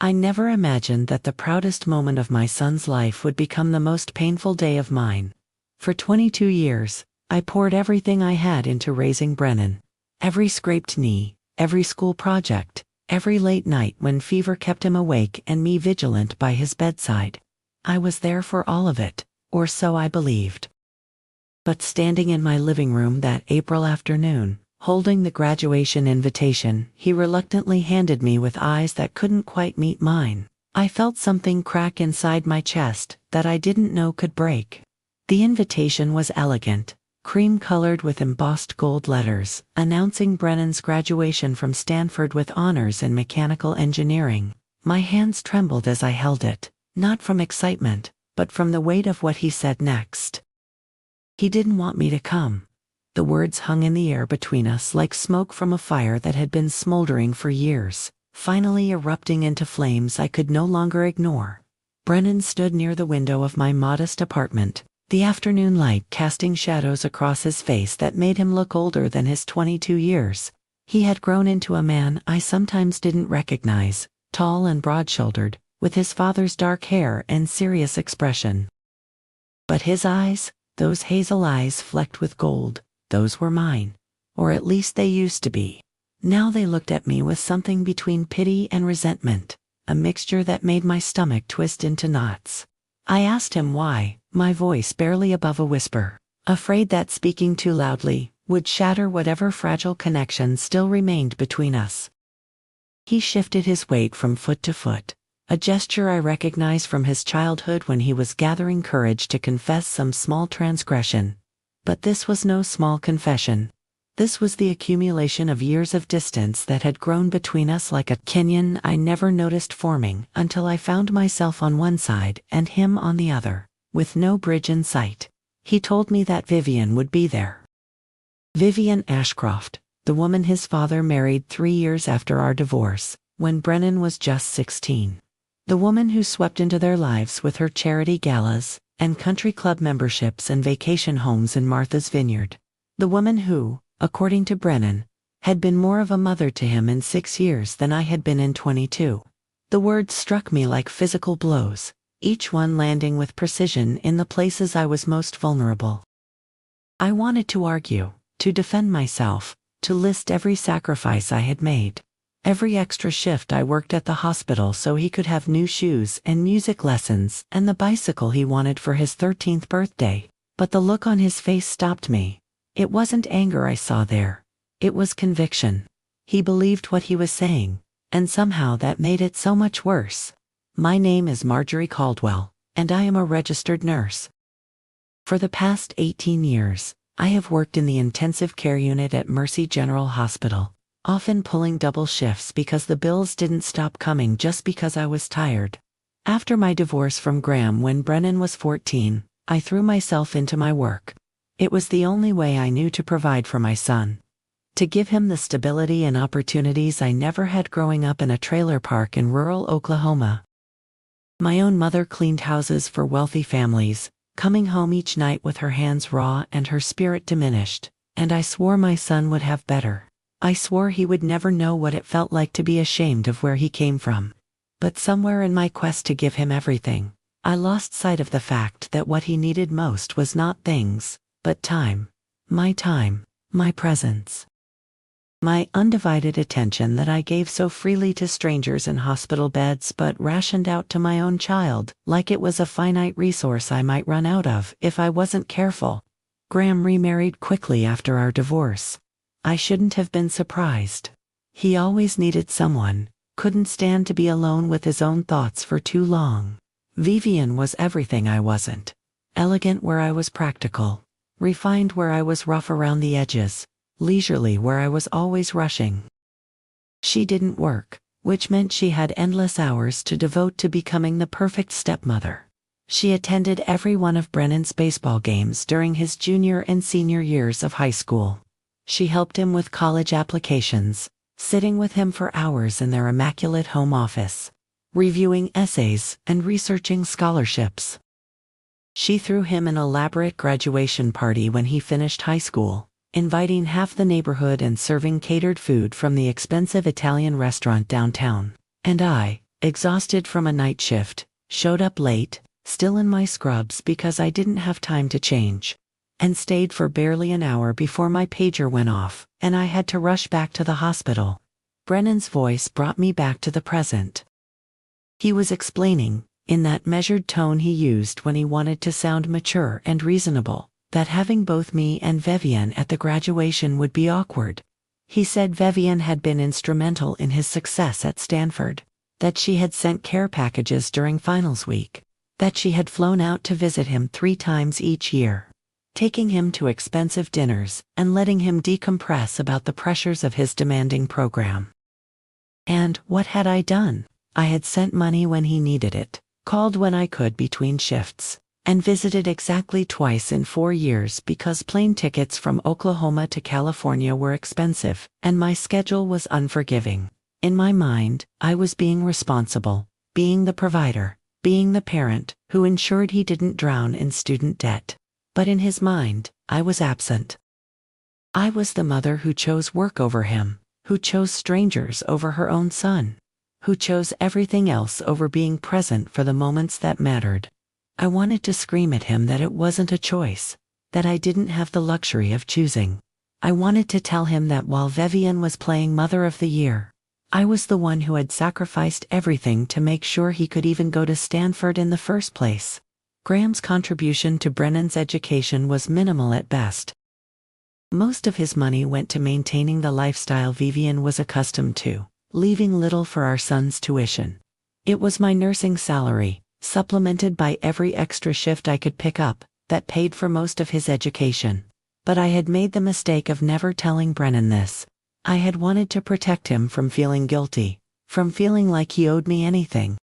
I never imagined that the proudest moment of my son's life would become the most painful day of mine. For 22 years, I poured everything I had into raising Brennan. Every scraped knee, every school project, every late night when fever kept him awake and me vigilant by his bedside. I was there for all of it, or so I believed. But standing in my living room that April afternoon, holding the graduation invitation he reluctantly handed me with eyes that couldn't quite meet mine, I felt something crack inside my chest that I didn't know could break. The invitation was elegant, cream-colored with embossed gold letters, announcing Brennan's graduation from Stanford with honors in mechanical engineering. My hands trembled as I held it, not from excitement, but from the weight of what he said next. He didn't want me to come. The words hung in the air between us like smoke from a fire that had been smoldering for years, finally erupting into flames I could no longer ignore. Brennan stood near the window of my modest apartment, the afternoon light casting shadows across his face that made him look older than his 22 years. He had grown into a man I sometimes didn't recognize, tall and broad-shouldered, with his father's dark hair and serious expression. But his eyes, those hazel eyes flecked with gold, those were mine. Or at least they used to be. Now they looked at me with something between pity and resentment, a mixture that made my stomach twist into knots. I asked him why, my voice barely above a whisper, afraid that speaking too loudly would shatter whatever fragile connection still remained between us. He shifted his weight from foot to foot, a gesture I recognized from his childhood when he was gathering courage to confess some small transgression. But this was no small confession. This was the accumulation of years of distance that had grown between us like a canyon I never noticed forming until I found myself on one side and him on the other, with no bridge in sight. He told me that Vivian would be there. Vivian Ashcroft, the woman his father married 3 years after our divorce, when Brennan was just 16. The woman who swept into their lives with her charity galas, and country club memberships and vacation homes in Martha's Vineyard. The woman who, according to Brennan, had been more of a mother to him in 6 years than I had been in 22. The words struck me like physical blows, each one landing with precision in the places I was most vulnerable. I wanted to argue, to defend myself, to list every sacrifice I had made. Every extra shift I worked at the hospital so he could have new shoes and music lessons and the bicycle he wanted for his 13th birthday. But the look on his face stopped me. It wasn't anger I saw there. It was conviction. He believed what he was saying, and somehow that made it so much worse. My name is Marjorie Caldwell, and I am a registered nurse. For the past 18 years, I have worked in the intensive care unit at Mercy General Hospital, often pulling double shifts because the bills didn't stop coming just because I was tired. After my divorce from Graham when Brennan was 14, I threw myself into my work. It was the only way I knew to provide for my son. To give him the stability and opportunities I never had growing up in a trailer park in rural Oklahoma. My own mother cleaned houses for wealthy families, coming home each night with her hands raw and her spirit diminished, and I swore my son would have better. I swore he would never know what it felt like to be ashamed of where he came from. But somewhere in my quest to give him everything, I lost sight of the fact that what he needed most was not things, but time, my presence. My undivided attention that I gave so freely to strangers in hospital beds but rationed out to my own child like it was a finite resource I might run out of if I wasn't careful. Graham remarried quickly after our divorce. I shouldn't have been surprised. He always needed someone, couldn't stand to be alone with his own thoughts for too long. Vivian was everything I wasn't. Elegant where I was practical, refined where I was rough around the edges, leisurely where I was always rushing. She didn't work, which meant she had endless hours to devote to becoming the perfect stepmother. She attended every one of Brennan's baseball games during his junior and senior years of high school. She helped him with college applications, sitting with him for hours in their immaculate home office, reviewing essays and researching scholarships. She threw him an elaborate graduation party when he finished high school, inviting half the neighborhood and serving catered food from the expensive Italian restaurant downtown. And I, exhausted from a night shift, showed up late, still in my scrubs because I didn't have time to change, and stayed for barely an hour before my pager went off, and I had to rush back to the hospital. Brennan's voice brought me back to the present. He was explaining, in that measured tone he used when he wanted to sound mature and reasonable, that having both me and Vivian at the graduation would be awkward. He said Vivian had been instrumental in his success at Stanford, that she had sent care packages during finals week, that she had flown out to visit him 3 times each year, taking him to expensive dinners and letting him decompress about the pressures of his demanding program. And what had I done? I had sent money when he needed it, called when I could between shifts, and visited exactly twice in 4 years because plane tickets from Oklahoma to California were expensive, and my schedule was unforgiving. In my mind, I was being responsible, being the provider, being the parent who ensured he didn't drown in student debt. But in his mind, I was absent. I was the mother who chose work over him, who chose strangers over her own son, who chose everything else over being present for the moments that mattered. I wanted to scream at him that it wasn't a choice, that I didn't have the luxury of choosing. I wanted to tell him that while Vivian was playing Mother of the Year, I was the one who had sacrificed everything to make sure he could even go to Stanford in the first place. Graham's contribution to Brennan's education was minimal at best. Most of his money went to maintaining the lifestyle Vivian was accustomed to, leaving little for our son's tuition. It was my nursing salary, supplemented by every extra shift I could pick up, that paid for most of his education. But I had made the mistake of never telling Brennan this. I had wanted to protect him from feeling guilty, from feeling like he owed me anything.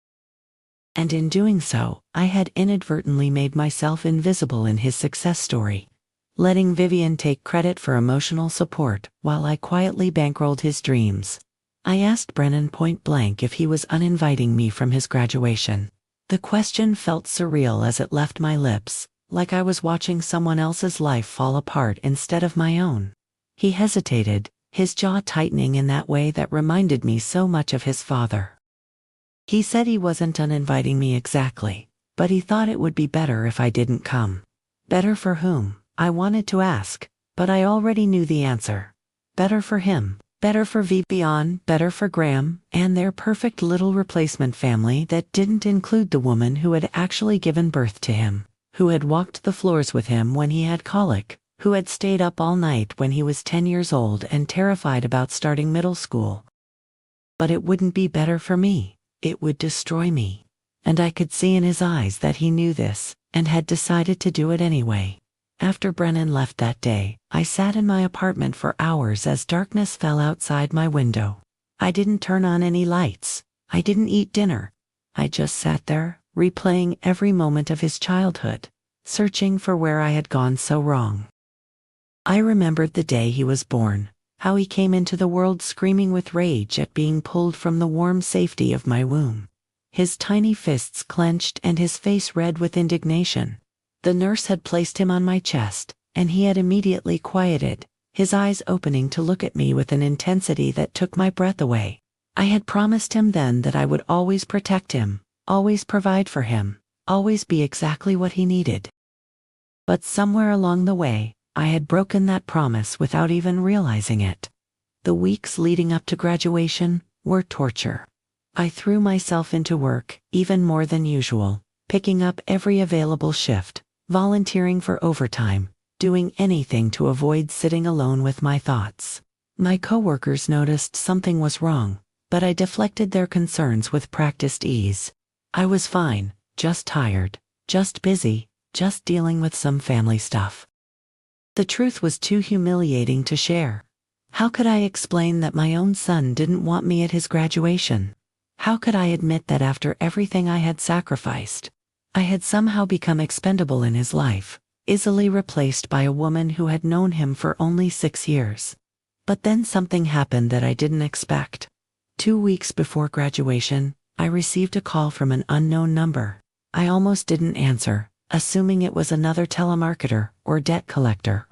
And in doing so, I had inadvertently made myself invisible in his success story, letting Vivian take credit for emotional support while I quietly bankrolled his dreams. I asked Brennan point blank if he was uninviting me from his graduation. The question felt surreal as it left my lips, like I was watching someone else's life fall apart instead of my own. He hesitated, his jaw tightening in that way that reminded me so much of his father. He said he wasn't uninviting me exactly, but he thought it would be better if I didn't come. Better for whom? I wanted to ask, but I already knew the answer. Better for him, better for Vivian, better for Graham, and their perfect little replacement family that didn't include the woman who had actually given birth to him, who had walked the floors with him when he had colic, who had stayed up all night when he was 10 years old and terrified about starting middle school. But it wouldn't be better for me. It would destroy me. And I could see in his eyes that he knew this, and had decided to do it anyway. After Brennan left that day, I sat in my apartment for hours as darkness fell outside my window. I didn't turn on any lights. I didn't eat dinner. I just sat there, replaying every moment of his childhood, searching for where I had gone so wrong. I remembered the day he was born, how he came into the world screaming with rage at being pulled from the warm safety of my womb. His tiny fists clenched and his face red with indignation. The nurse had placed him on my chest, and he had immediately quieted, his eyes opening to look at me with an intensity that took my breath away. I had promised him then that I would always protect him, always provide for him, always be exactly what he needed. But somewhere along the way, I had broken that promise without even realizing it. The weeks leading up to graduation were torture. I threw myself into work, even more than usual, picking up every available shift, volunteering for overtime, doing anything to avoid sitting alone with my thoughts. My coworkers noticed something was wrong, but I deflected their concerns with practiced ease. I was fine, just tired, just busy, just dealing with some family stuff. The truth was too humiliating to share. How could I explain that my own son didn't want me at his graduation? How could I admit that after everything I had sacrificed, I had somehow become expendable in his life, easily replaced by a woman who had known him for only 6 years? But then something happened that I didn't expect. 2 weeks before graduation, I received a call from an unknown number. I almost didn't answer, assuming it was another telemarketer or debt collector.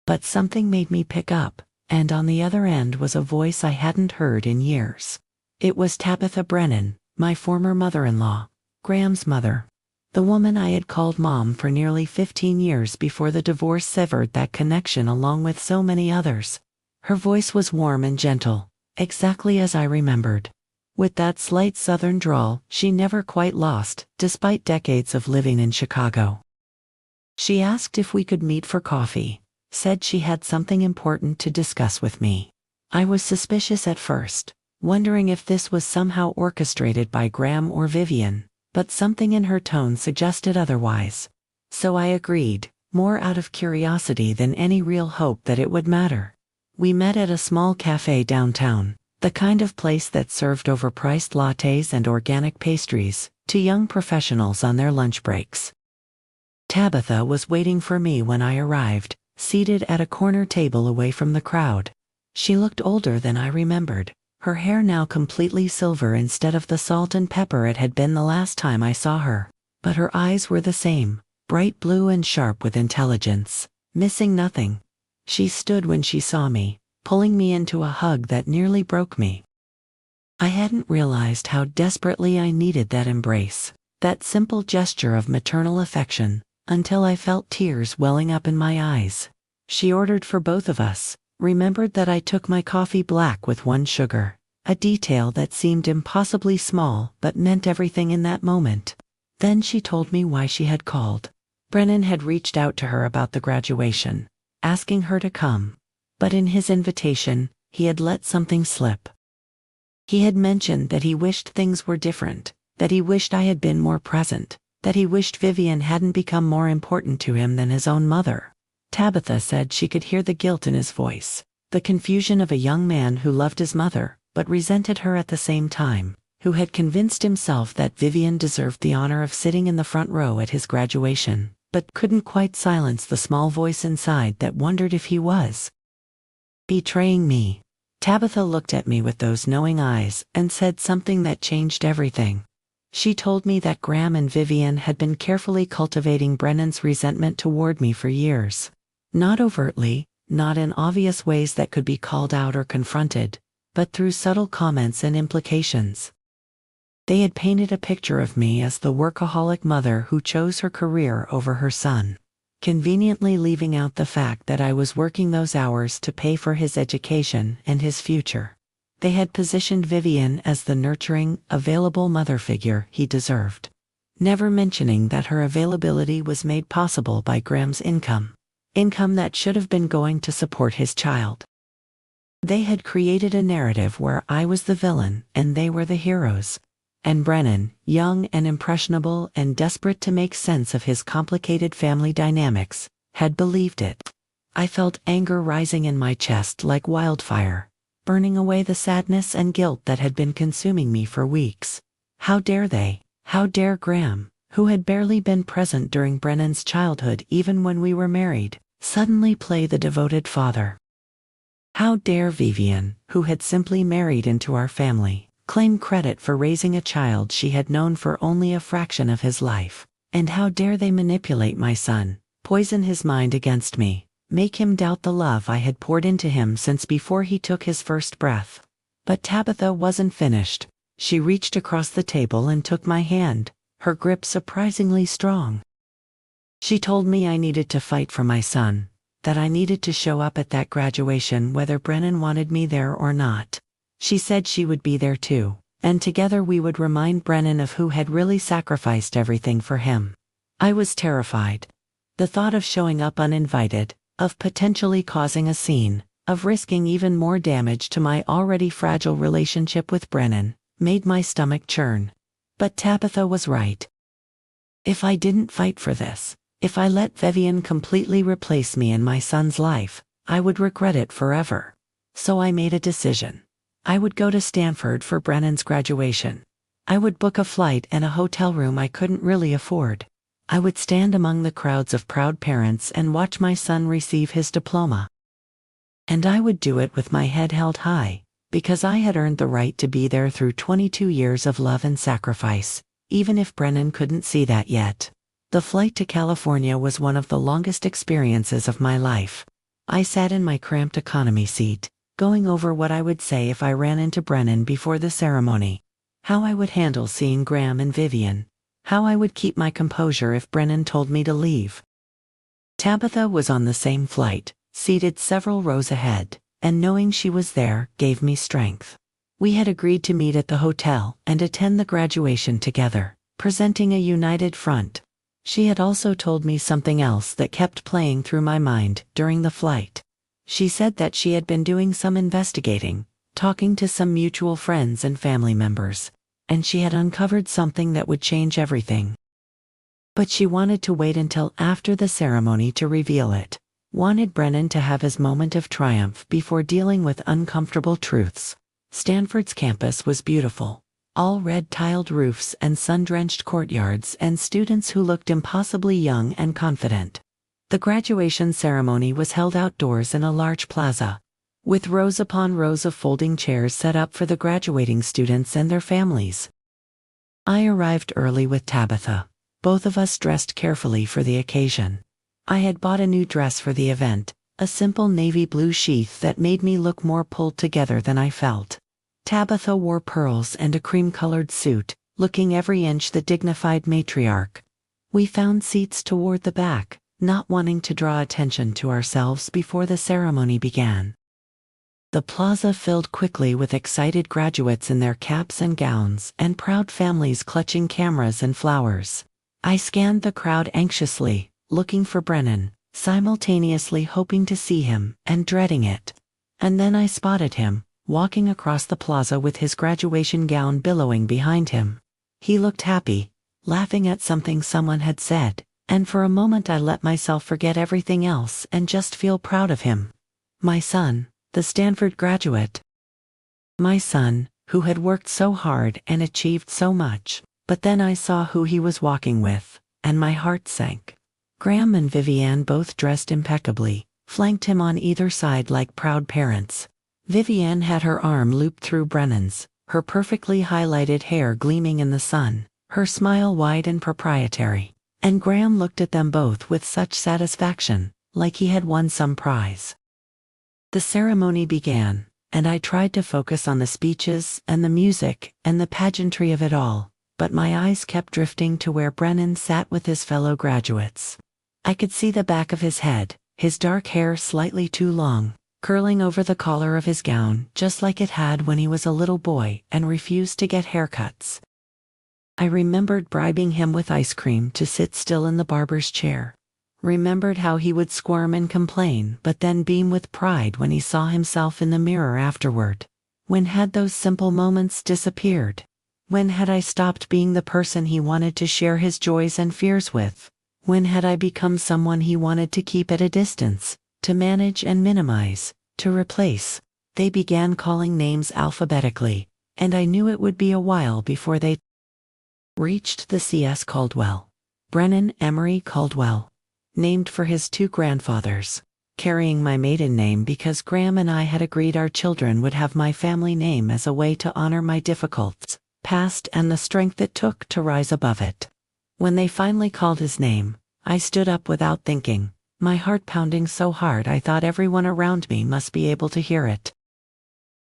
But something made me pick up, and on the other end was a voice I hadn't heard in years. It was Tabitha Brennan, My former mother-in-law, Graham's mother. The woman I had called Mom for nearly 15 years before the divorce severed that connection along with so many others. Her voice was warm and gentle, exactly as I remembered. With that slight southern drawl she never quite lost, despite decades of living in Chicago. She asked if we could meet for coffee, said she had something important to discuss with me. I was suspicious at first, wondering if this was somehow orchestrated by Graham or Vivian, but something in her tone suggested otherwise. So I agreed, more out of curiosity than any real hope that it would matter. We met at a small cafe downtown, the kind of place that served overpriced lattes and organic pastries to young professionals on their lunch breaks. Tabitha was waiting for me when I arrived, seated at a corner table away from the crowd. She looked older than I remembered, her hair now completely silver instead of the salt and pepper it had been the last time I saw her. But her eyes were the same, bright blue and sharp with intelligence, missing nothing. She stood when she saw me, pulling me into a hug that nearly broke me. I hadn't realized how desperately I needed that embrace, that simple gesture of maternal affection, until I felt tears welling up in my eyes. She ordered for both of us, remembered that I took my coffee black with 1 sugar, a detail that seemed impossibly small but meant everything in that moment. Then she told me why she had called. Brennan had reached out to her about the graduation, asking her to come. But in his invitation, he had let something slip. He had mentioned that he wished things were different, that he wished I had been more present, that he wished Vivian hadn't become more important to him than his own mother. Tabitha said she could hear the guilt in his voice, the confusion of a young man who loved his mother, but resented her at the same time, who had convinced himself that Vivian deserved the honor of sitting in the front row at his graduation, but couldn't quite silence the small voice inside that wondered if he was betraying me. Tabitha looked at me with those knowing eyes and said something that changed everything. She told me that Graham and Vivian had been carefully cultivating Brennan's resentment toward me for years. Not overtly, not in obvious ways that could be called out or confronted, but through subtle comments and implications. They had painted a picture of me as the workaholic mother who chose her career over her son, conveniently leaving out the fact that I was working those hours to pay for his education and his future. They had positioned Vivian as the nurturing, available mother figure he deserved, never mentioning that her availability was made possible by Graham's income that should have been going to support his child. They had created a narrative where I was the villain and they were the heroes. And Brennan, young and impressionable and desperate to make sense of his complicated family dynamics, had believed it. I felt anger rising in my chest like wildfire, burning away the sadness and guilt that had been consuming me for weeks. How dare they? How dare Graham, who had barely been present during Brennan's childhood even when we were married, suddenly play the devoted father? How dare Vivian, who had simply married into our family, claim credit for raising a child she had known for only a fraction of his life? And how dare they manipulate my son, poison his mind against me, make him doubt the love I had poured into him since before he took his first breath? But Tabitha wasn't finished. She reached across the table and took my hand, her grip surprisingly strong. She told me I needed to fight for my son, that I needed to show up at that graduation whether Brennan wanted me there or not. She said she would be there too, and together we would remind Brennan of who had really sacrificed everything for him. I was terrified. The thought of showing up uninvited, of potentially causing a scene, of risking even more damage to my already fragile relationship with Brennan, made my stomach churn. But Tabitha was right. If I didn't fight for this, if I let Vivian completely replace me in my son's life, I would regret it forever. So I made a decision. I would go to Stanford for Brennan's graduation. I would book a flight and a hotel room I couldn't really afford. I would stand among the crowds of proud parents and watch my son receive his diploma. And I would do it with my head held high, because I had earned the right to be there through 22 years of love and sacrifice, even if Brennan couldn't see that yet. The flight to California was one of the longest experiences of my life. I sat in my cramped economy seat, going over what I would say if I ran into Brennan before the ceremony. how I would handle seeing Graham and Vivian, how I would keep my composure if Brennan told me to leave. Tabitha was on the same flight, seated several rows ahead, and knowing she was there gave me strength. We had agreed to meet at the hotel and attend the graduation together, presenting a united front. She had also told me something else that kept playing through my mind during the flight. She said that she had been doing some investigating, talking to some mutual friends and family members, and she had uncovered something that would change everything. But she wanted to wait until after the ceremony to reveal it, wanted Brennan to have his moment of triumph before dealing with uncomfortable truths. Stanford's campus was beautiful, all red-tiled roofs and sun-drenched courtyards and students who looked impossibly young and confident. The graduation ceremony was held outdoors in a large plaza, with rows upon rows of folding chairs set up for the graduating students and their families. I arrived early with Tabitha, both of us dressed carefully for the occasion. I had bought a new dress for the event, a simple navy blue sheath that made me look more pulled together than I felt. Tabitha wore pearls and a cream-colored suit, looking every inch the dignified matriarch. We found seats toward the back, not wanting to draw attention to ourselves before the ceremony began. The plaza filled quickly with excited graduates in their caps and gowns and proud families clutching cameras and flowers. I scanned the crowd anxiously, looking for Brennan, simultaneously hoping to see him and dreading it. And then I spotted him, walking across the plaza with his graduation gown billowing behind him. He looked happy, laughing at something someone had said, and for a moment I let myself forget everything else and just feel proud of him. My son, the Stanford graduate. My son, who had worked so hard and achieved so much. But then I saw who he was walking with, and my heart sank. Graham and Vivian, both dressed impeccably, flanked him on either side like proud parents. Vivian had her arm looped through Brennan's, her perfectly highlighted hair gleaming in the sun, her smile wide and proprietary. And Graham looked at them both with such satisfaction, like he had won some prize. The ceremony began, and I tried to focus on the speeches and the music and the pageantry of it all, but my eyes kept drifting to where Brennan sat with his fellow graduates. I could see the back of his head, his dark hair slightly too long, curling over the collar of his gown just like it had when he was a little boy and refused to get haircuts. I remembered bribing him with ice cream to sit still in the barber's chair. Remembered how he would squirm and complain but then beam with pride when he saw himself in the mirror afterward. When had those simple moments disappeared? When had I stopped being the person he wanted to share his joys and fears with? When had I become someone he wanted to keep at a distance, to manage and minimize, to replace? They began calling names alphabetically, and I knew it would be a while before they reached the C.S. Caldwell. Brennan Emery Caldwell. Named for his two grandfathers. Carrying my maiden name because Graham and I had agreed our children would have my family name as a way to honor my difficulties, past, and the strength it took to rise above it. When they finally called his name, I stood up without thinking, my heart pounding so hard I thought everyone around me must be able to hear it.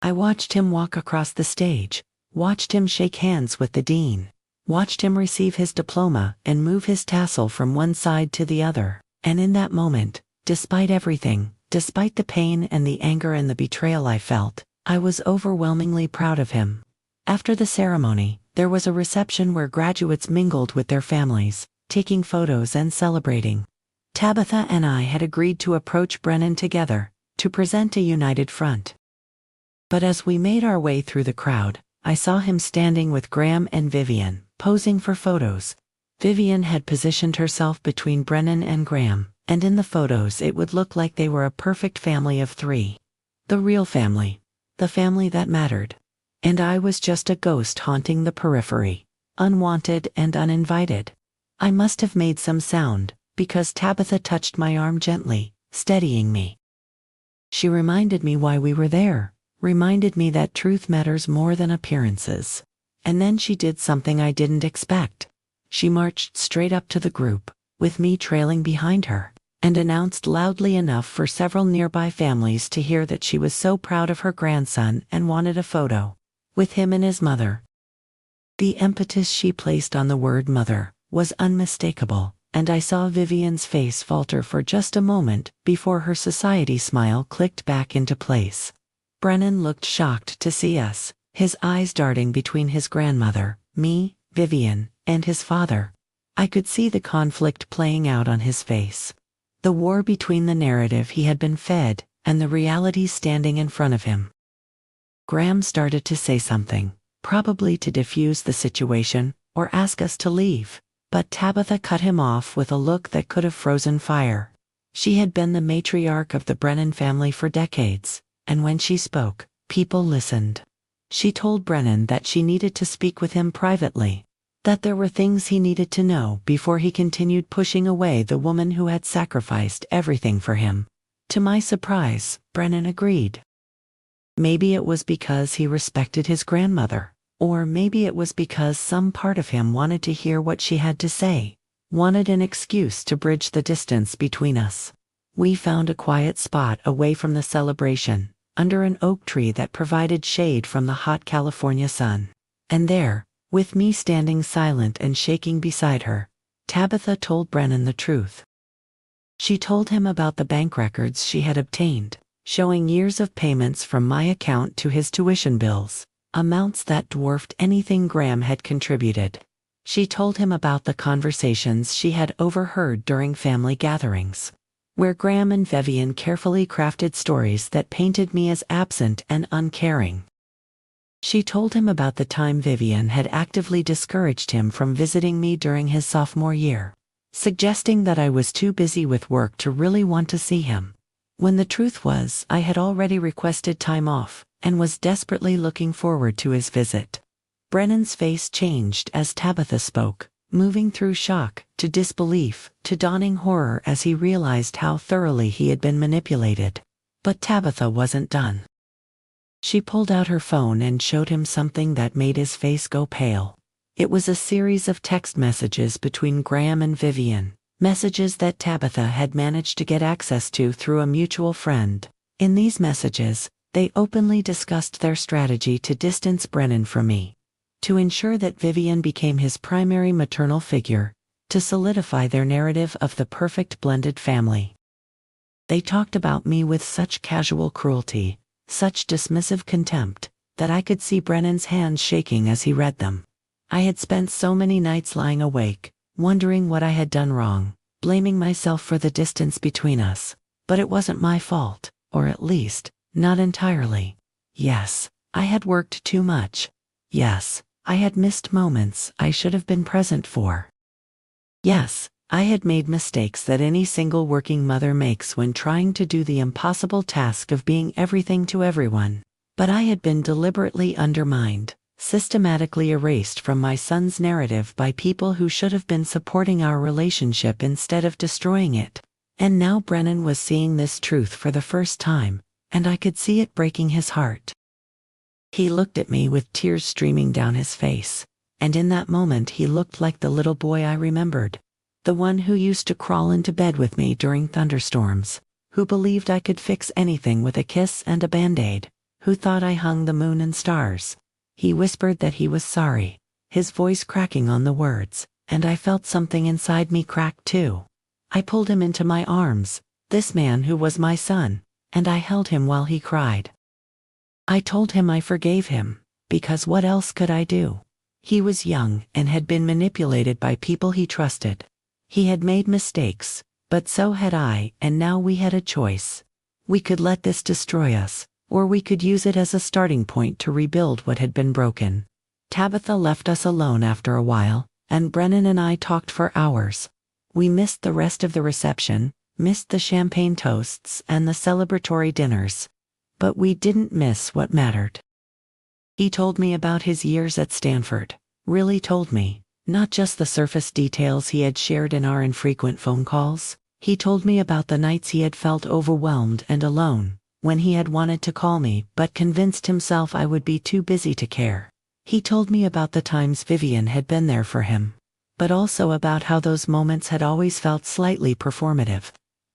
I watched him walk across the stage, watched him shake hands with the dean, watched him receive his diploma and move his tassel from one side to the other, and in that moment, despite everything, despite the pain and the anger and the betrayal I felt, I was overwhelmingly proud of him. After the ceremony, there was a reception where graduates mingled with their families, taking photos and celebrating. Tabitha and I had agreed to approach Brennan together, to present a united front. But as we made our way through the crowd, I saw him standing with Graham and Vivian, posing for photos. Vivian had positioned herself between Brennan and Graham, and in the photos it would look like they were a perfect family of three. The real family. The family that mattered. And I was just a ghost haunting the periphery, unwanted and uninvited. I must have made some sound, because Tabitha touched my arm gently, steadying me. She reminded me why we were there, reminded me that truth matters more than appearances. And then she did something I didn't expect. She marched straight up to the group, with me trailing behind her, and announced loudly enough for several nearby families to hear that she was so proud of her grandson and wanted a photo with him and his mother. The impetus she placed on the word mother was unmistakable, and I saw Vivian's face falter for just a moment before her society smile clicked back into place. Brennan looked shocked to see us, his eyes darting between his grandmother, me, Vivian, and his father. I could see the conflict playing out on his face. The war between the narrative he had been fed and the reality standing in front of him. Graham started to say something, probably to diffuse the situation or ask us to leave, but Tabitha cut him off with a look that could have frozen fire. She had been the matriarch of the Brennan family for decades, and when she spoke, people listened. She told Brennan that she needed to speak with him privately, that there were things he needed to know before he continued pushing away the woman who had sacrificed everything for him. To my surprise, Brennan agreed. Maybe it was because he respected his grandmother, or maybe it was because some part of him wanted to hear what she had to say, wanted an excuse to bridge the distance between us. We found a quiet spot away from the celebration, under an oak tree that provided shade from the hot California sun. And there, with me standing silent and shaking beside her, Tabitha told Brennan the truth. She told him about the bank records she had obtained, showing years of payments from my account to his tuition bills, amounts that dwarfed anything Graham had contributed. She told him about the conversations she had overheard during family gatherings, where Graham and Vivian carefully crafted stories that painted me as absent and uncaring. She told him about the time Vivian had actively discouraged him from visiting me during his sophomore year, suggesting that I was too busy with work to really want to see him, when the truth was I had already requested time off and was desperately looking forward to his visit. Brennan's face changed as Tabitha spoke, moving through shock, to disbelief, to dawning horror as he realized how thoroughly he had been manipulated. But Tabitha wasn't done. She pulled out her phone and showed him something that made his face go pale. It was a series of text messages between Graham and Vivian, messages that Tabitha had managed to get access to through a mutual friend. In these messages, they openly discussed their strategy to distance Brennan from me, to ensure that Vivian became his primary maternal figure, to solidify their narrative of the perfect blended family. They talked about me with such casual cruelty, such dismissive contempt, that I could see Brennan's hands shaking as he read them. I had spent so many nights lying awake, wondering what I had done wrong, blaming myself for the distance between us. But it wasn't my fault, or at least, not entirely. Yes, I had worked too much. Yes, I had missed moments I should have been present for. Yes, I had made mistakes that any single working mother makes when trying to do the impossible task of being everything to everyone. But I had been deliberately undermined, systematically erased from my son's narrative by people who should have been supporting our relationship instead of destroying it. And now Brennan was seeing this truth for the first time, and I could see it breaking his heart. He looked at me with tears streaming down his face, and in that moment he looked like the little boy I remembered, the one who used to crawl into bed with me during thunderstorms, who believed I could fix anything with a kiss and a band-aid, who thought I hung the moon and stars. He whispered that he was sorry, his voice cracking on the words, and I felt something inside me crack too. I pulled him into my arms, this man who was my son, and I held him while he cried. I told him I forgave him, because what else could I do? He was young and had been manipulated by people he trusted. He had made mistakes, but so had I, and now we had a choice. We could let this destroy us, or we could use it as a starting point to rebuild what had been broken. Tabitha left us alone after a while, and Brennan and I talked for hours. We missed the rest of the reception, missed the champagne toasts and the celebratory dinners. But we didn't miss what mattered. He told me about his years at Stanford, really told me, not just the surface details he had shared in our infrequent phone calls. He told me about the nights he had felt overwhelmed and alone, when he had wanted to call me but convinced himself I would be too busy to care. He told me about the times Vivian had been there for him, but also about how those moments had always felt slightly performative,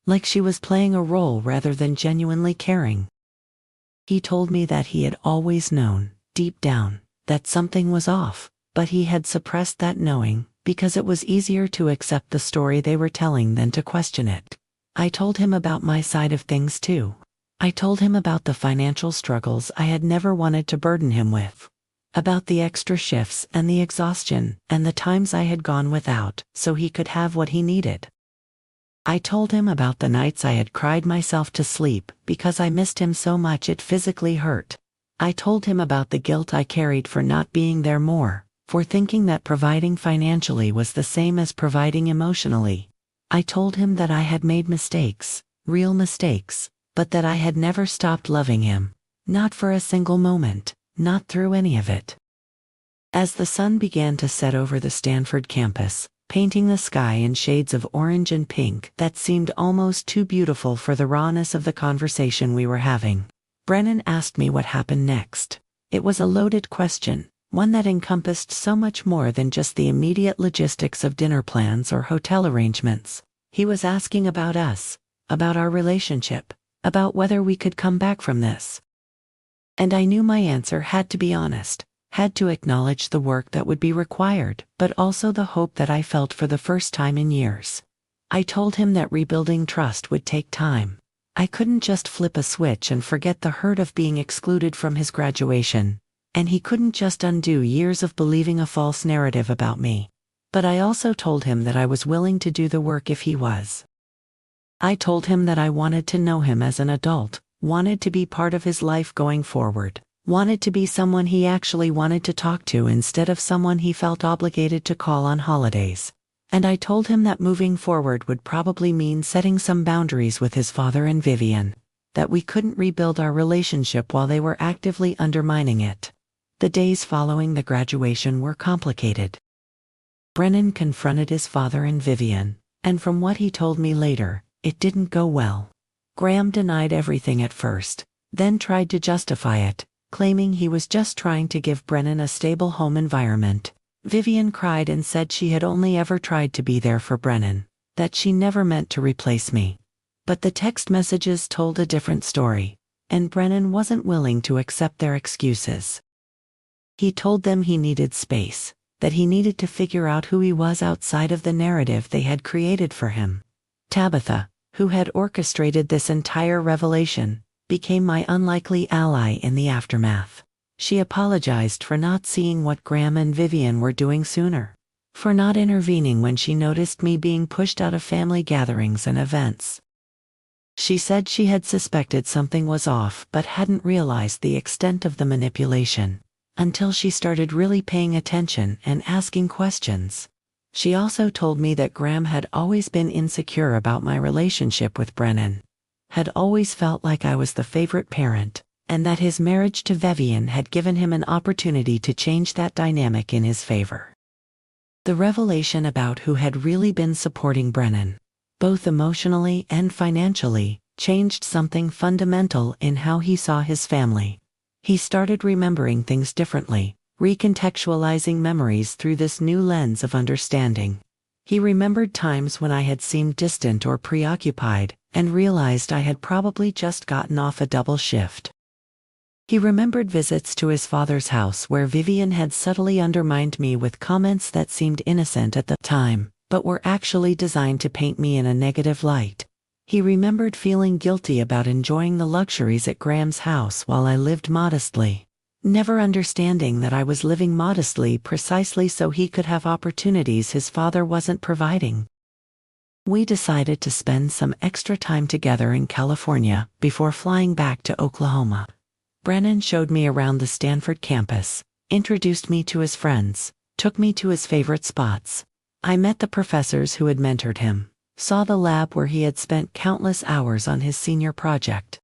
like she was playing a role rather than genuinely caring. He told me that he had always known, deep down, that something was off, but he had suppressed that knowing, because it was easier to accept the story they were telling than to question it. I told him about my side of things too. I told him about the financial struggles I had never wanted to burden him with. About the extra shifts and the exhaustion and the times I had gone without so he could have what he needed. I told him about the nights I had cried myself to sleep because I missed him so much it physically hurt. I told him about the guilt I carried for not being there more, for thinking that providing financially was the same as providing emotionally. I told him that I had made mistakes, real mistakes, but that I had never stopped loving him. Not for a single moment, not through any of it. As the sun began to set over the Stanford campus, painting the sky in shades of orange and pink that seemed almost too beautiful for the rawness of the conversation we were having, Brennan asked me what happened next. It was a loaded question, one that encompassed so much more than just the immediate logistics of dinner plans or hotel arrangements. He was asking about us, about our relationship, about whether we could come back from this. And I knew my answer had to be honest, had to acknowledge the work that would be required, but also the hope that I felt for the first time in years. I told him that rebuilding trust would take time. I couldn't just flip a switch and forget the hurt of being excluded from his graduation, and he couldn't just undo years of believing a false narrative about me. But I also told him that I was willing to do the work if he was. I told him that I wanted to know him as an adult, wanted to be part of his life going forward, wanted to be someone he actually wanted to talk to instead of someone he felt obligated to call on holidays. And I told him that moving forward would probably mean setting some boundaries with his father and Vivian, that we couldn't rebuild our relationship while they were actively undermining it. The days following the graduation were complicated. Brennan confronted his father and Vivian, and from what he told me later, it didn't go well. Graham denied everything at first, then tried to justify it, claiming he was just trying to give Brennan a stable home environment. Vivian cried and said she had only ever tried to be there for Brennan, that she never meant to replace me. But the text messages told a different story, and Brennan wasn't willing to accept their excuses. He told them he needed space, that he needed to figure out who he was outside of the narrative they had created for him. Tabitha, who had orchestrated this entire revelation, became my unlikely ally in the aftermath. She apologized for not seeing what Graham and Vivian were doing sooner, for not intervening when she noticed me being pushed out of family gatherings and events. She said she had suspected something was off but hadn't realized the extent of the manipulation, until she started really paying attention and asking questions. She also told me that Graham had always been insecure about my relationship with Brennan, had always felt like I was the favorite parent, and that his marriage to Vivian had given him an opportunity to change that dynamic in his favor. The revelation about who had really been supporting Brennan, both emotionally and financially, changed something fundamental in how he saw his family. He started remembering things differently, recontextualizing memories through this new lens of understanding. He remembered times when I had seemed distant or preoccupied, and realized I had probably just gotten off a double shift. He remembered visits to his father's house where Vivian had subtly undermined me with comments that seemed innocent at the time, but were actually designed to paint me in a negative light. He remembered feeling guilty about enjoying the luxuries at Graham's house while I lived modestly, never understanding that I was living modestly precisely so he could have opportunities his father wasn't providing. We decided to spend some extra time together in California before flying back to Oklahoma. Brennan showed me around the Stanford campus, introduced me to his friends, took me to his favorite spots. I met the professors who had mentored him, saw the lab where he had spent countless hours on his senior project.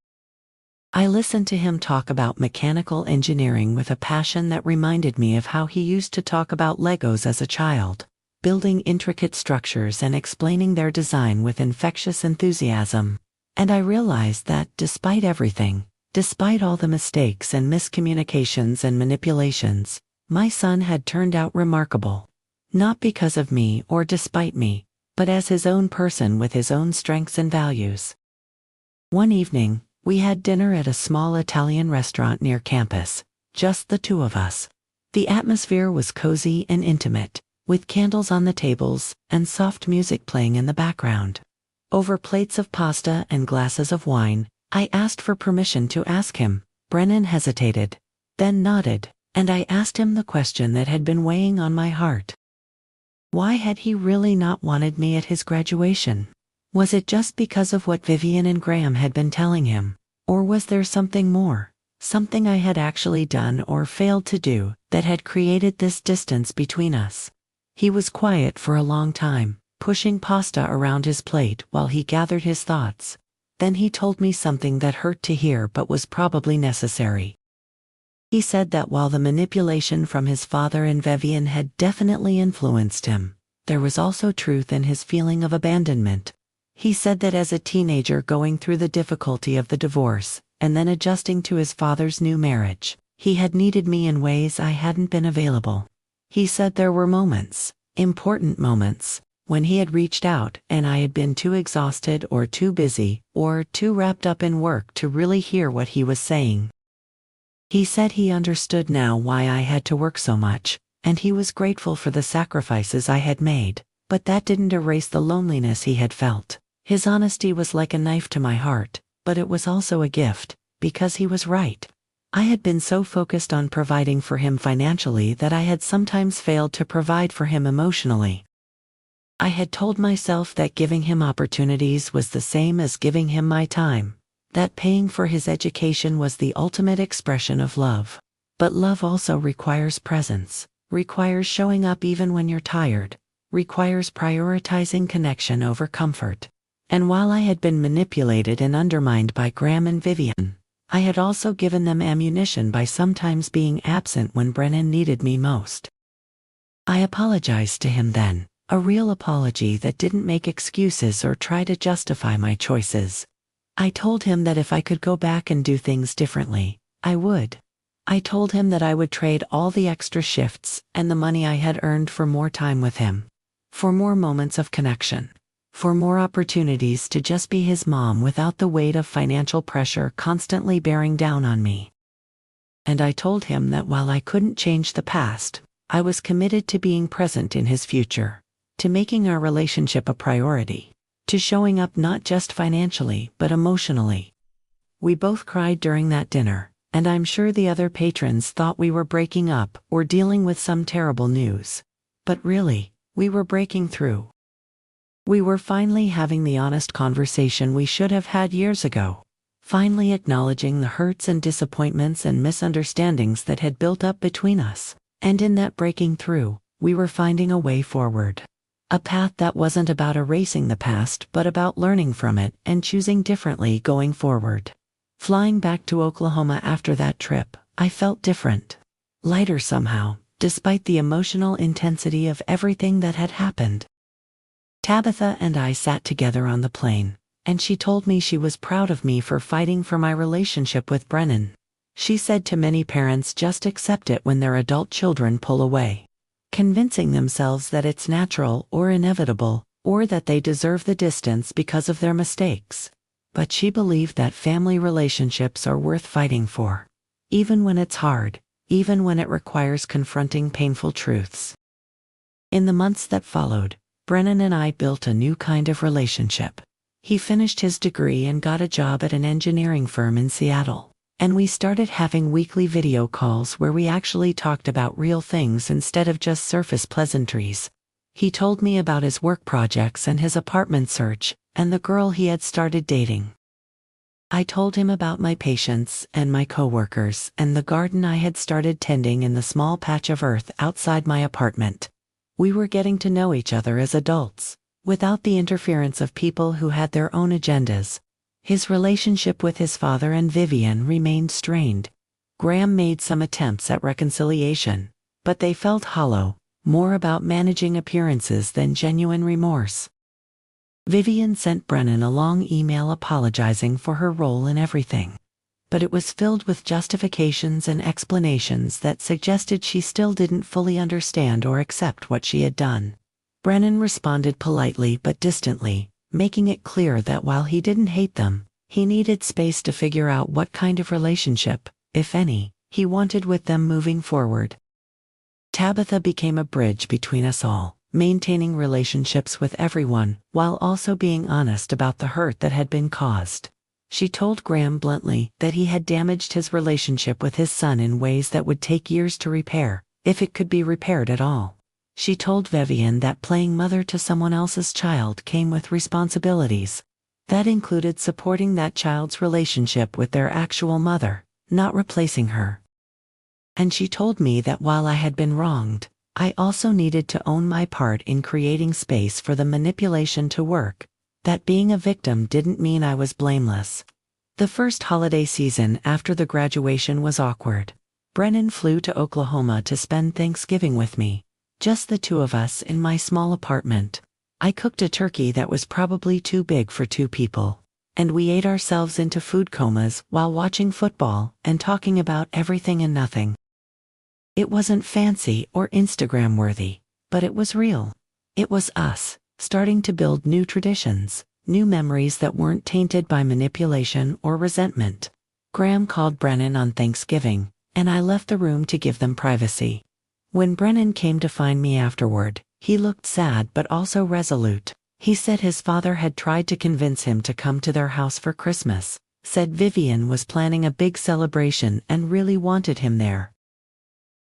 I listened to him talk about mechanical engineering with a passion that reminded me of how he used to talk about Legos as a child, building intricate structures and explaining their design with infectious enthusiasm. And I realized that, despite everything, despite all the mistakes and miscommunications and manipulations, my son had turned out remarkable. Not because of me or despite me, but as his own person with his own strengths and values. One evening, we had dinner at a small Italian restaurant near campus, just the two of us. The atmosphere was cozy and intimate, with candles on the tables and soft music playing in the background. Over plates of pasta and glasses of wine, I asked for permission to ask him. Brennan hesitated, then nodded, and I asked him the question that had been weighing on my heart. Why had he really not wanted me at his graduation? Was it just because of what Vivian and Graham had been telling him? Or was there something more, something I had actually done or failed to do, that had created this distance between us? He was quiet for a long time, pushing pasta around his plate while he gathered his thoughts. Then he told me something that hurt to hear but was probably necessary. He said that while the manipulation from his father and Vivian had definitely influenced him, there was also truth in his feeling of abandonment. He said that as a teenager going through the difficulty of the divorce, and then adjusting to his father's new marriage, he had needed me in ways I hadn't been available. He said there were moments, important moments, when he had reached out and I had been too exhausted or too busy or too wrapped up in work to really hear what he was saying. He said he understood now why I had to work so much, and he was grateful for the sacrifices I had made, but that didn't erase the loneliness he had felt. His honesty was like a knife to my heart, but it was also a gift, because he was right. I had been so focused on providing for him financially that I had sometimes failed to provide for him emotionally. I had told myself that giving him opportunities was the same as giving him my time, that paying for his education was the ultimate expression of love. But love also requires presence, requires showing up even when you're tired, requires prioritizing connection over comfort. And while I had been manipulated and undermined by Graham and Vivian, I had also given them ammunition by sometimes being absent when Brennan needed me most. I apologized to him then, a real apology that didn't make excuses or try to justify my choices. I told him that if I could go back and do things differently, I would. I told him that I would trade all the extra shifts and the money I had earned for more time with him, for more moments of connection, for more opportunities to just be his mom without the weight of financial pressure constantly bearing down on me. And I told him that while I couldn't change the past, I was committed to being present in his future, to making our relationship a priority, to showing up not just financially but emotionally. We both cried during that dinner, and I'm sure the other patrons thought we were breaking up or dealing with some terrible news. But really, we were breaking through. We were finally having the honest conversation we should have had years ago, finally acknowledging the hurts and disappointments and misunderstandings that had built up between us. And in that breaking through, we were finding a way forward. A path that wasn't about erasing the past but about learning from it and choosing differently going forward. Flying back to Oklahoma after that trip, I felt different. Lighter somehow, despite the emotional intensity of everything that had happened. Tabitha and I sat together on the plane, and she told me she was proud of me for fighting for my relationship with Brennan. She said to many parents just accept it when their adult children pull away, convincing themselves that it's natural or inevitable, or that they deserve the distance because of their mistakes. But she believed that family relationships are worth fighting for, even when it's hard, even when it requires confronting painful truths. In the months that followed, Brennan and I built a new kind of relationship. He finished his degree and got a job at an engineering firm in Seattle, and we started having weekly video calls where we actually talked about real things instead of just surface pleasantries. He told me about his work projects and his apartment search, and the girl he had started dating. I told him about my patients and my coworkers and the garden I had started tending in the small patch of earth outside my apartment. We were getting to know each other as adults, without the interference of people who had their own agendas. His relationship with his father and Vivian remained strained. Graham made some attempts at reconciliation, but they felt hollow, more about managing appearances than genuine remorse. Vivian sent Brennan a long email apologizing for her role in everything, but it was filled with justifications and explanations that suggested she still didn't fully understand or accept what she had done. Brennan responded politely but distantly, making it clear that while he didn't hate them, he needed space to figure out what kind of relationship, if any, he wanted with them moving forward. Tabitha became a bridge between us all, maintaining relationships with everyone while also being honest about the hurt that had been caused. She told Graham bluntly that he had damaged his relationship with his son in ways that would take years to repair, if it could be repaired at all. She told Vivian that playing mother to someone else's child came with responsibilities. That included supporting that child's relationship with their actual mother, not replacing her. And she told me that while I had been wronged, I also needed to own my part in creating space for the manipulation to work, that being a victim didn't mean I was blameless. The first holiday season after the graduation was awkward. Brennan flew to Oklahoma to spend Thanksgiving with me. Just the two of us in my small apartment. I cooked a turkey that was probably too big for 2 people. And we ate ourselves into food comas while watching football and talking about everything and nothing. It wasn't fancy or Instagram-worthy, but it was real. It was us, starting to build new traditions, new memories that weren't tainted by manipulation or resentment. Graham called Brennan on Thanksgiving, and I left the room to give them privacy. When Brennan came to find me afterward, he looked sad but also resolute. He said his father had tried to convince him to come to their house for Christmas, said Vivian was planning a big celebration and really wanted him there.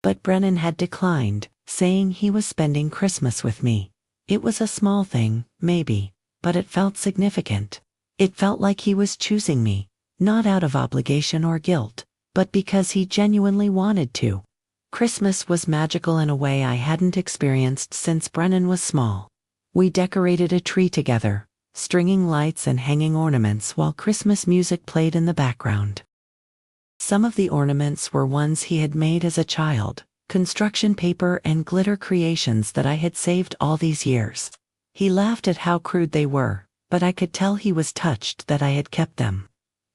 But Brennan had declined, saying he was spending Christmas with me. It was a small thing, maybe, but it felt significant. It felt like he was choosing me, not out of obligation or guilt, but because he genuinely wanted to. Christmas was magical in a way I hadn't experienced since Brennan was small. We decorated a tree together, stringing lights and hanging ornaments while Christmas music played in the background. Some of the ornaments were ones he had made as a child, construction paper and glitter creations that I had saved all these years. He laughed at how crude they were, but I could tell he was touched that I had kept them.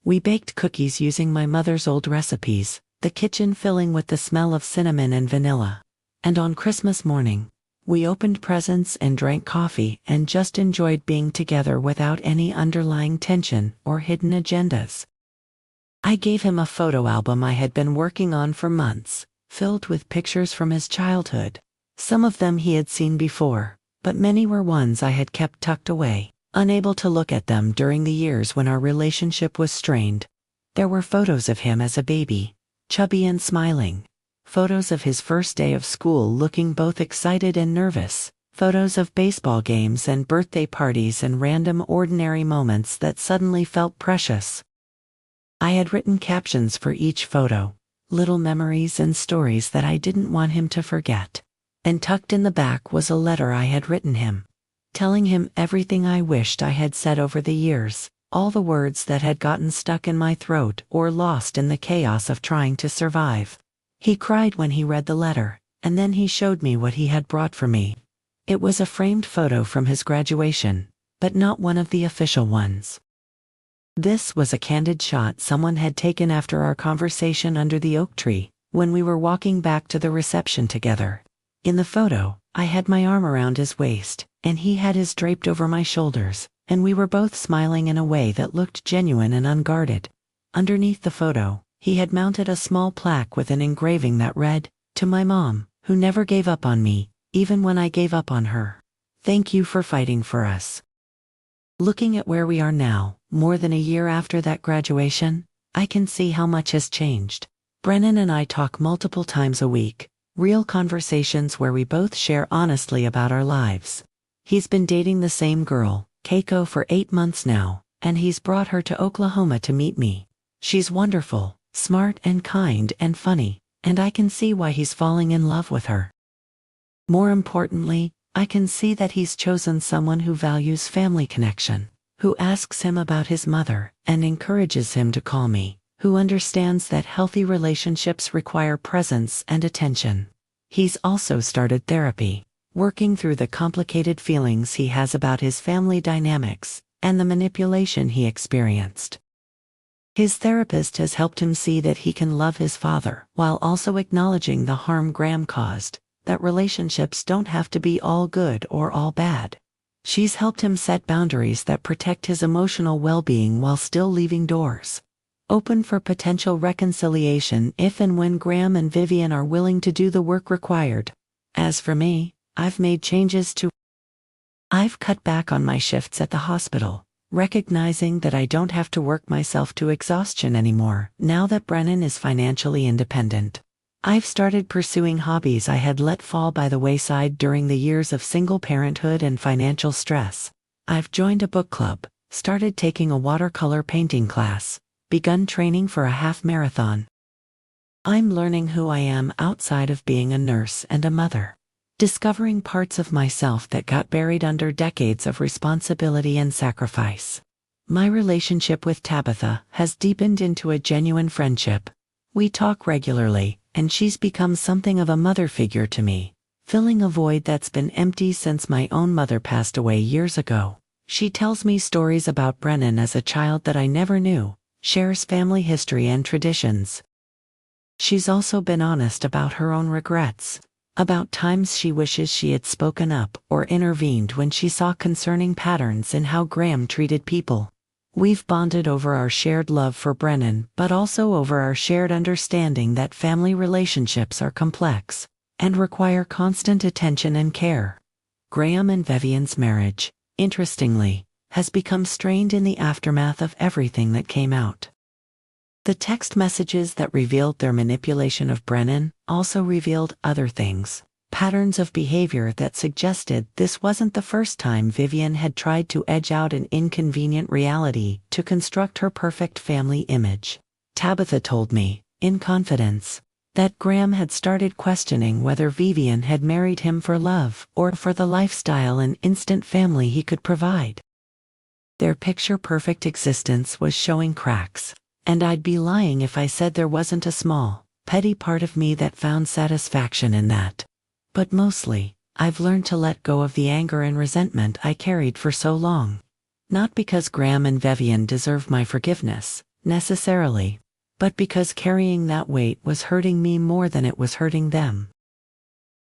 We baked cookies using my mother's old recipes, the kitchen filling with the smell of cinnamon and vanilla. And on Christmas morning, we opened presents and drank coffee and just enjoyed being together without any underlying tension or hidden agendas. I gave him a photo album I had been working on for months, filled with pictures from his childhood. Some of them he had seen before, but many were ones I had kept tucked away, unable to look at them during the years when our relationship was strained. There were photos of him as a baby, chubby and smiling. Photos of his first day of school looking both excited and nervous. Photos of baseball games and birthday parties and random ordinary moments that suddenly felt precious. I had written captions for each photo, little memories and stories that I didn't want him to forget. And tucked in the back was a letter I had written him, telling him everything I wished I had said over the years, all the words that had gotten stuck in my throat or lost in the chaos of trying to survive. He cried when he read the letter, and then he showed me what he had brought for me. It was a framed photo from his graduation, but not one of the official ones. This was a candid shot someone had taken after our conversation under the oak tree, when we were walking back to the reception together. In the photo, I had my arm around his waist, and he had his draped over my shoulders, and we were both smiling in a way that looked genuine and unguarded. Underneath the photo, he had mounted a small plaque with an engraving that read, "To my mom, who never gave up on me, even when I gave up on her. Thank you for fighting for us." Looking at where we are now, more than a year after that graduation, I can see how much has changed. Brennan and I talk multiple times a week, real conversations where we both share honestly about our lives. He's been dating the same girl, Keiko, for 8 months now, and he's brought her to Oklahoma to meet me. She's wonderful, smart and kind and funny, and I can see why he's falling in love with her. More importantly, I can see that he's chosen someone who values family connection, who asks him about his mother and encourages him to call me, who understands that healthy relationships require presence and attention. He's also started therapy, working through the complicated feelings he has about his family dynamics and the manipulation he experienced. His therapist has helped him see that he can love his father while also acknowledging the harm Graham caused, that relationships don't have to be all good or all bad. She's helped him set boundaries that protect his emotional well-being while still leaving doors open for potential reconciliation if and when Graham and Vivian are willing to do the work required. As for me, I've made changes too. I've cut back on my shifts at the hospital, recognizing that I don't have to work myself to exhaustion anymore now that Brennan is financially independent. I've started pursuing hobbies I had let fall by the wayside during the years of single parenthood and financial stress. I've joined a book club, started taking a watercolor painting class, begun training for a half marathon. I'm learning who I am outside of being a nurse and a mother. Discovering parts of myself that got buried under decades of responsibility and sacrifice. My relationship with Tabitha has deepened into a genuine friendship. We talk regularly, and she's become something of a mother figure to me, filling a void that's been empty since my own mother passed away years ago. She tells me stories about Brennan as a child that I never knew, shares family history and traditions. She's also been honest about her own regrets, about times she wishes she had spoken up or intervened when she saw concerning patterns in how Graham treated people. We've bonded over our shared love for Brennan, but also over our shared understanding that family relationships are complex and require constant attention and care. Graham and Vivian's marriage, interestingly, has become strained in the aftermath of everything that came out. The text messages that revealed their manipulation of Brennan also revealed other things, patterns of behavior that suggested this wasn't the first time Vivian had tried to edge out an inconvenient reality to construct her perfect family image. Tabitha told me, in confidence, that Graham had started questioning whether Vivian had married him for love or for the lifestyle and instant family he could provide. Their picture-perfect existence was showing cracks. And I'd be lying if I said there wasn't a small, petty part of me that found satisfaction in that. But mostly, I've learned to let go of the anger and resentment I carried for so long. Not because Graham and Vivian deserve my forgiveness, necessarily, but because carrying that weight was hurting me more than it was hurting them.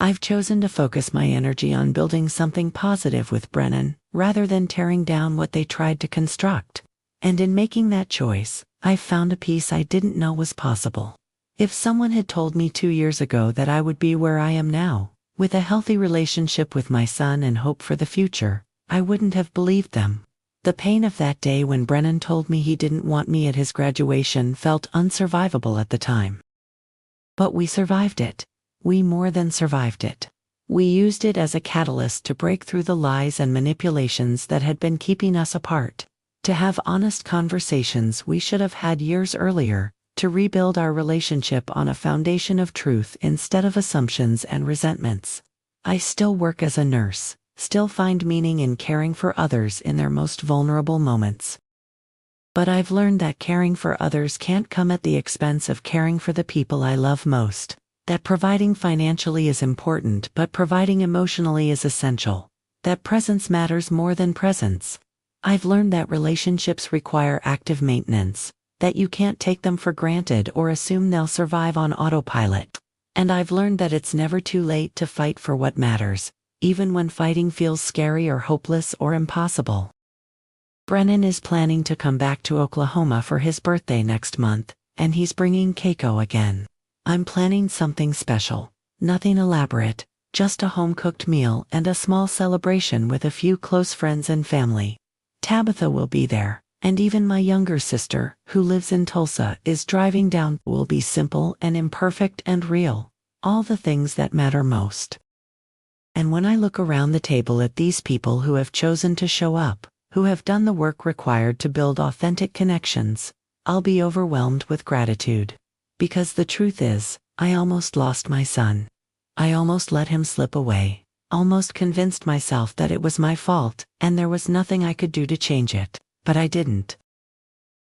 I've chosen to focus my energy on building something positive with Brennan, rather than tearing down what they tried to construct. And in making that choice, I found a peace I didn't know was possible. If someone had told me 2 years ago that I would be where I am now, with a healthy relationship with my son and hope for the future, I wouldn't have believed them. The pain of that day when Brennan told me he didn't want me at his graduation felt unsurvivable at the time. But we survived it. We more than survived it. We used it as a catalyst to break through the lies and manipulations that had been keeping us apart. To have honest conversations we should have had years earlier, to rebuild our relationship on a foundation of truth instead of assumptions and resentments. I still work as a nurse, still find meaning in caring for others in their most vulnerable moments. But I've learned that caring for others can't come at the expense of caring for the people I love most, that providing financially is important but providing emotionally is essential, that presence matters more than presence. I've learned that relationships require active maintenance, that you can't take them for granted or assume they'll survive on autopilot. And I've learned that it's never too late to fight for what matters, even when fighting feels scary or hopeless or impossible. Brennan is planning to come back to Oklahoma for his birthday next month, and he's bringing Keiko again. I'm planning something special, nothing elaborate, just a home-cooked meal and a small celebration with a few close friends and family. Tabitha will be there, and even my younger sister, who lives in Tulsa, is driving down. Will be simple and imperfect and real, all the things that matter most. And when I look around the table at these people who have chosen to show up, who have done the work required to build authentic connections, I'll be overwhelmed with gratitude. Because the truth is, I almost lost my son. I almost let him slip away. Almost convinced myself that it was my fault, and there was nothing I could do to change it, but I didn't.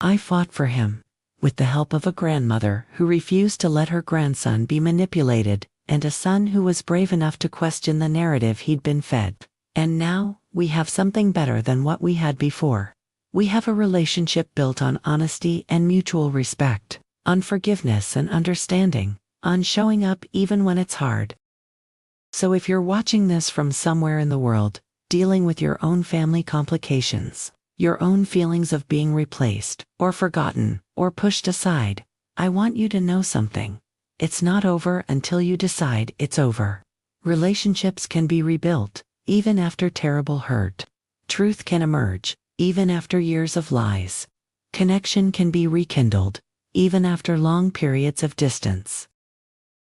I fought for him, with the help of a grandmother who refused to let her grandson be manipulated, and a son who was brave enough to question the narrative he'd been fed. And now, we have something better than what we had before. We have a relationship built on honesty and mutual respect, on forgiveness and understanding, on showing up even when it's hard. So if you're watching this from somewhere in the world, dealing with your own family complications, your own feelings of being replaced, or forgotten, or pushed aside, I want you to know something. It's not over until you decide it's over. Relationships can be rebuilt, even after terrible hurt. Truth can emerge, even after years of lies. Connection can be rekindled, even after long periods of distance.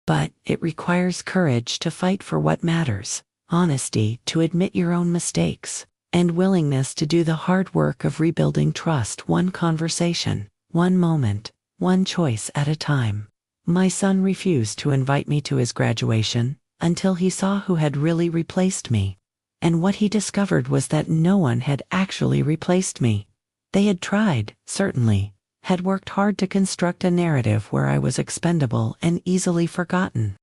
But it requires courage to fight for what matters, honesty to admit your own mistakes, and willingness to do the hard work of rebuilding trust one conversation, one moment, one choice at a time. My son refused to invite me to his graduation until he saw who had really replaced me. And what he discovered was that no one had actually replaced me. They had tried, certainly, had worked hard to construct a narrative where I was expendable and easily forgotten.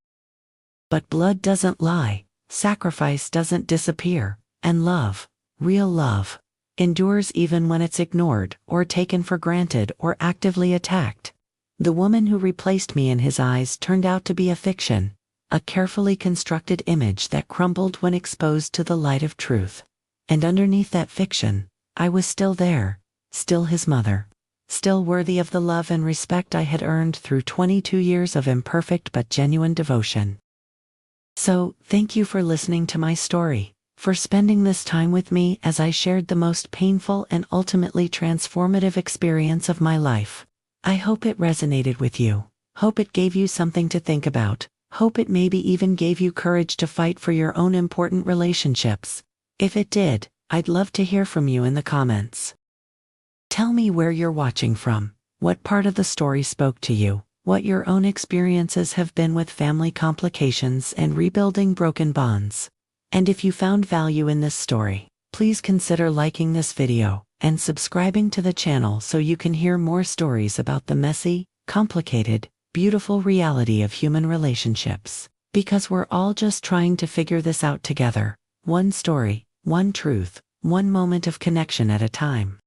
But blood doesn't lie, sacrifice doesn't disappear, and love, real love, endures even when it's ignored or taken for granted or actively attacked. The woman who replaced me in his eyes turned out to be a fiction, a carefully constructed image that crumbled when exposed to the light of truth. And underneath that fiction, I was still there, still his mother, still worthy of the love and respect I had earned through 22 years of imperfect but genuine devotion. So, thank you for listening to my story, for spending this time with me as I shared the most painful and ultimately transformative experience of my life. I hope it resonated with you. Hope it gave you something to think about. Hope it maybe even gave you courage to fight for your own important relationships. If it did, I'd love to hear from you in the comments. Tell me where you're watching from, what part of the story spoke to you, what your own experiences have been with family complications and rebuilding broken bonds. And if you found value in this story, please consider liking this video and subscribing to the channel so you can hear more stories about the messy, complicated, beautiful reality of human relationships. Because we're all just trying to figure this out together, one story, one truth, one moment of connection at a time.